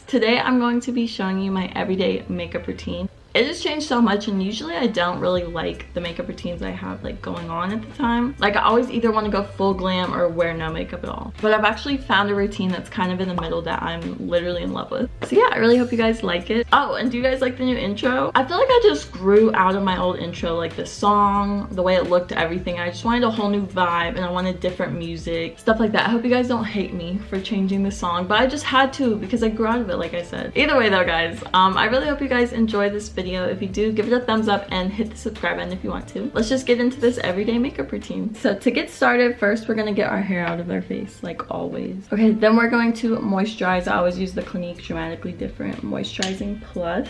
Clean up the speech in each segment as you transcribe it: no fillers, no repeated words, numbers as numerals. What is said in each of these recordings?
Today I'm going to be showing you my everyday makeup routine. It has changed so much, and usually I don't really like the makeup routines I have like going on at the time. Like I always either want to go full glam or wear no makeup at all. But I've actually found a routine that's kind of in the middle that I'm literally in love with. So yeah, I really hope you guys like it. Oh, and do you guys like the new intro? I feel like I just grew out of my old intro, like the song, the way it looked, everything. I just wanted a whole new vibe and I wanted different music, stuff like that. I hope you guys don't hate me for changing the song, but I just had to because I grew out of it, like I said. Either way though, guys, I really hope you guys enjoy this video. If you do, give it a thumbs up and hit the subscribe button if you want to. Let's just get into this everyday makeup routine. So to get started, first we're gonna get our hair out of our face, like always. Okay, then we're going to moisturize. I always use the Clinique Dramatically Different Moisturizing Plus.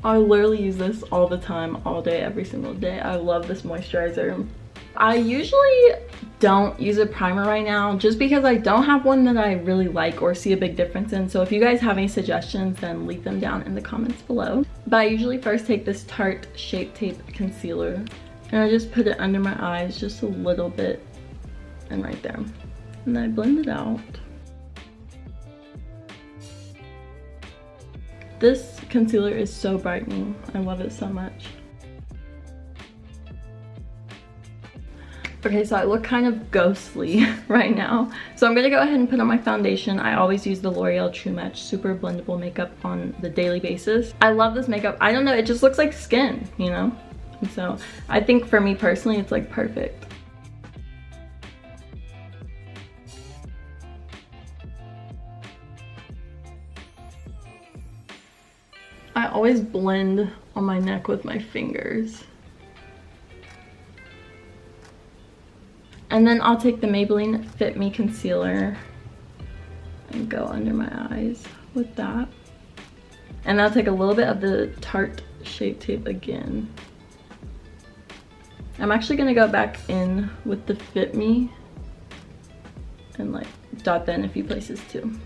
I literally use this all the time, all day, every single day. I love this moisturizer. I usually don't use a primer right now just because I don't have one that I really like or see a big difference in. So if you guys have any suggestions, then leave them down in the comments below. But I usually first take this Tarte Shape Tape Concealer and I just put it under my eyes just a little bit and right there. And I blend it out. This concealer is so brightening. I love it so much. Okay, so I look kind of ghostly right now. So I'm gonna go ahead and put on my foundation. I always use the L'Oreal True Match Super Blendable makeup on the daily basis. I love this makeup. I don't know, it just looks like skin, you know? And so I think for me personally, it's like perfect. I always blend on my neck with my fingers. And then I'll take the Maybelline Fit Me Concealer and go under my eyes with that. And I'll take a little bit of the Tarte Shape Tape again. I'm actually gonna go back in with the Fit Me and like dot that in a few places too.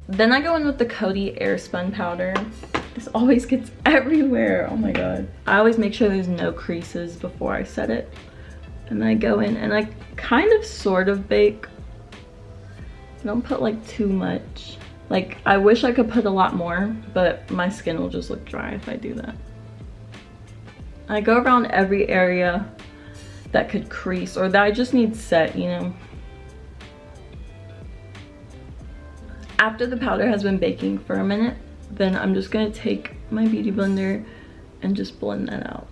Then I go in with the Kody Airspun powder. This always gets everywhere, oh my god. I always make sure there's no creases before I set it. And then I go in and I kind of sort of bake. I don't put like too much. Like I wish I could put a lot more, but my skin will just look dry if I do that. I go around every area that could crease or that I just need set, you know. After the powder has been baking for a minute, then I'm just gonna take my beauty blender and just blend that out.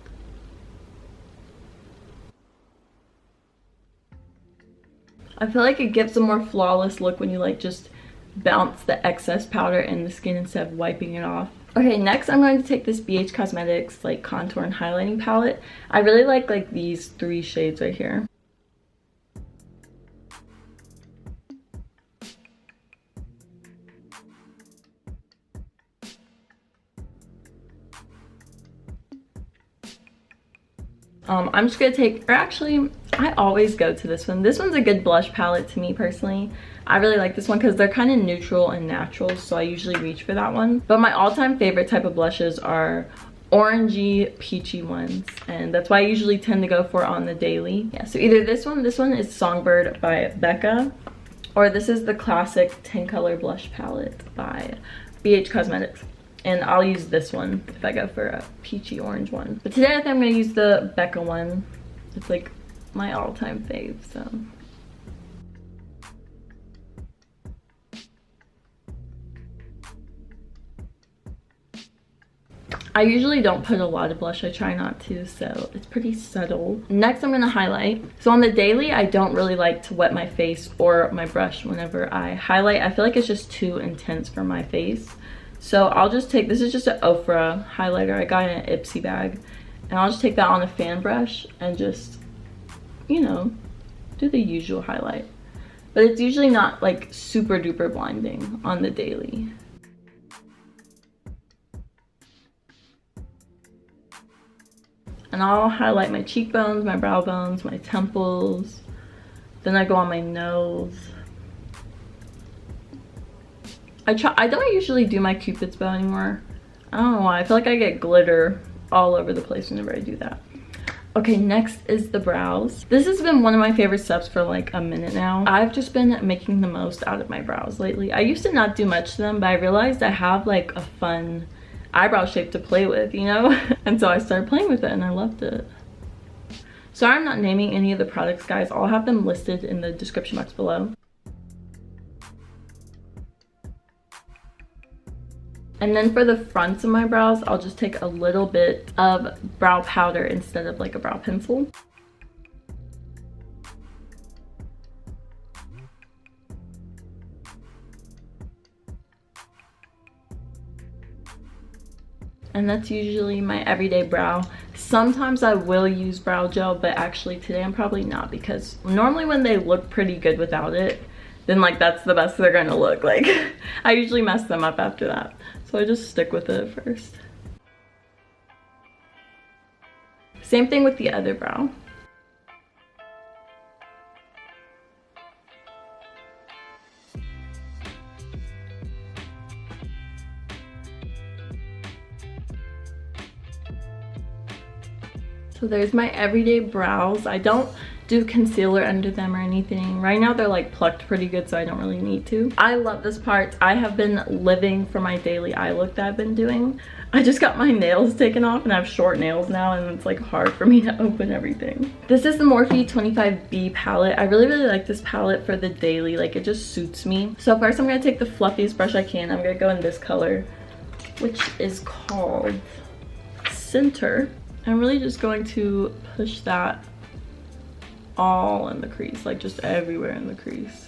I feel like it gives a more flawless look when you like just bounce the excess powder in the skin instead of wiping it off. Okay, next I'm going to take this BH Cosmetics like contour and highlighting palette. I really like these three shades right here. I'm just gonna take, or actually I always go to this one. This one's a good blush palette to me personally. I really like this one because they're kind of neutral and natural, so I usually reach for that one. But my all-time favorite type of blushes are orangey, peachy ones, and that's why I usually tend to go for on the daily. Yeah, so either this one is Songbird by Becca, or this is the classic 10 color blush palette by BH Cosmetics. And I'll use this one if I go for a peachy orange one. But today I think I'm gonna use the Becca one. It's like my all-time fave, so. I usually don't put a lot of blush, I try not to, so it's pretty subtle. Next I'm gonna highlight. So on the daily, I don't really like to wet my face or my brush whenever I highlight. I feel like it's just too intense for my face. So I'll just take, this is just an Ofra highlighter. I got in an Ipsy bag. And I'll just take that on a fan brush and just, you know, do the usual highlight. But it's usually not like super duper blinding on the daily. And I'll highlight my cheekbones, my brow bones, my temples. Then I go on my nose. I don't usually do my Cupid's bow anymore. I don't know why. I feel like I get glitter all over the place whenever I do that. Okay, next is the brows. This has been one of my favorite steps for like a minute now. I've just been making the most out of my brows lately. I used to not do much to them, but I realized I have like a fun eyebrow shape to play with, you know? And so I started playing with it and I loved it. Sorry I'm not naming any of the products, guys. I'll have them listed in the description box below. And then for the fronts of my brows, I'll just take a little bit of brow powder instead of like a brow pencil. And that's usually my everyday brow. Sometimes I will use brow gel, but actually today I'm probably not, because normally when they look pretty good without it, then like that's the best they're gonna look. Like I usually mess them up after that. So I just stick with it first. Same thing with the other brow. So there's my everyday brows. I don't do concealer under them or anything. Right now they're like plucked pretty good, so I don't really need to. I love this part. I have been living for my daily eye look that I've been doing. I just got my nails taken off and I have short nails now, and it's like hard for me to open everything. This is the Morphe 25B palette. I really like this palette for the daily. Like it just suits me. So first I'm gonna take the fluffiest brush I can. I'm gonna go in this color, which is called Center. I'm really just going to push that all in the crease, like just everywhere in the crease.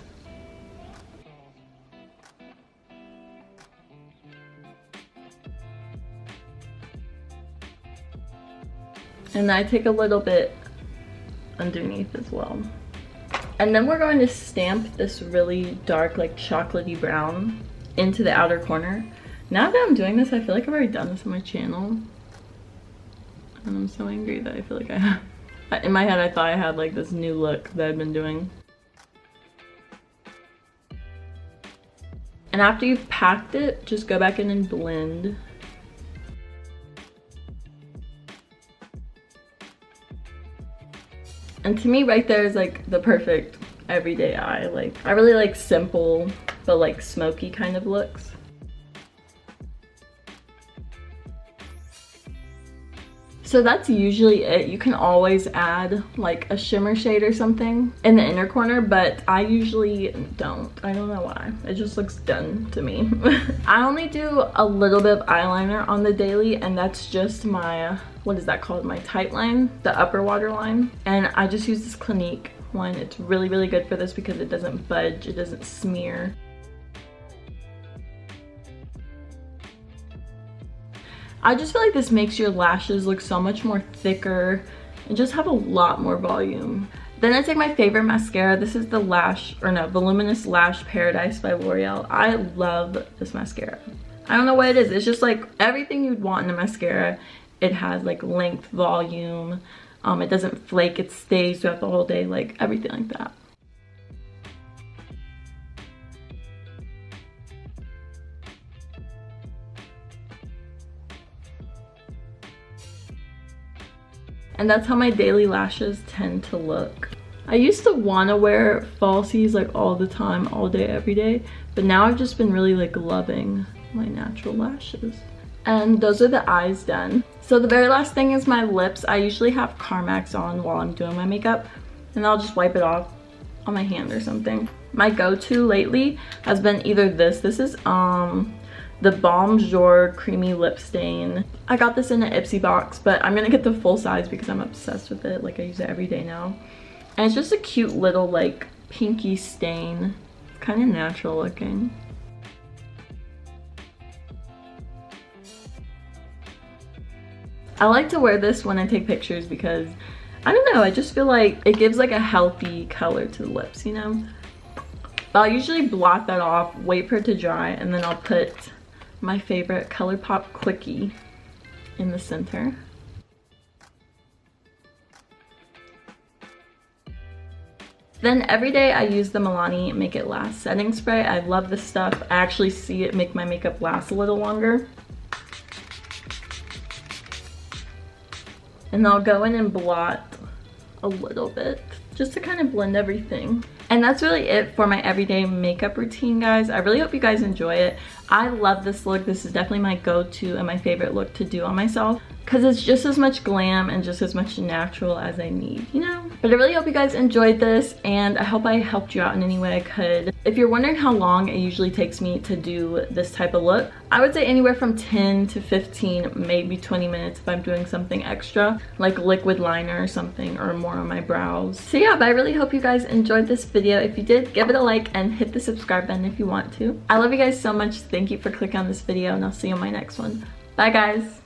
And I take a little bit underneath as well. And then we're going to stamp this really dark, like chocolatey brown into the outer corner. Now that I'm doing this, I feel like I've already done this on my channel. And I'm so angry that I feel like I have. In my head, I thought I had like this new look that I've been doing. And after you've packed it, just go back in and blend. And to me, right there is like the perfect everyday eye. Like, I really like simple, but like smoky kind of looks. So that's usually it. You can always add like a shimmer shade or something in the inner corner, but I usually don't. I don't know why. It just looks done to me. I only do a little bit of eyeliner on the daily, and that's just my, what is that called? My tight line, the upper waterline. And I just use this Clinique one. It's really, really good for this because it doesn't budge, it doesn't smear. I just feel like this makes your lashes look so much more thicker and just have a lot more volume. Then I take my favorite mascara. This is the Voluminous Lash Paradise by L'Oreal. I love this mascara. I don't know what it is. It's just like everything you'd want in a mascara. It has like length, volume. It doesn't flake. It stays throughout the whole day. Like everything like that. And that's how my daily lashes tend to look. I used to want to wear falsies like all the time, all day, every day. But now I've just been really like loving my natural lashes. And those are the eyes done. So the very last thing is my lips. I usually have Carmex on while I'm doing my makeup. And I'll just wipe it off on my hand or something. My go-to lately has been either this. This is the BalmJour Creamy Lip Stain. I got this in an Ipsy box, but I'm gonna get the full size because I'm obsessed with it. Like I use it every day now. And it's just a cute little like pinky stain. It's kind of natural looking. I like to wear this when I take pictures because, I don't know, I just feel like it gives like a healthy color to the lips, you know? But I'll usually blot that off, wait for it to dry, and then I'll put my favorite Colourpop quickie in the center. Then every day I use the Milani Make It Last setting spray. I love this stuff. I actually see it make my makeup last a little longer. And I'll go in and blot a little bit just to kind of blend everything. And that's really it for my everyday makeup routine, guys. I really hope you guys enjoy it. I love this look. This is definitely my go-to and my favorite look to do on myself because it's just as much glam and just as much natural as I need, you know? But I really hope you guys enjoyed this, and I hope I helped you out in any way I could. If you're wondering how long it usually takes me to do this type of look, I would say anywhere from 10 to 15, maybe 20 minutes if I'm doing something extra, like liquid liner or something, or more on my brows. So yeah, but I really hope you guys enjoyed this video. If you did, give it a like and hit the subscribe button if you want to. I love you guys so much. Thank you for clicking on this video, and I'll see you in my next one. Bye, guys.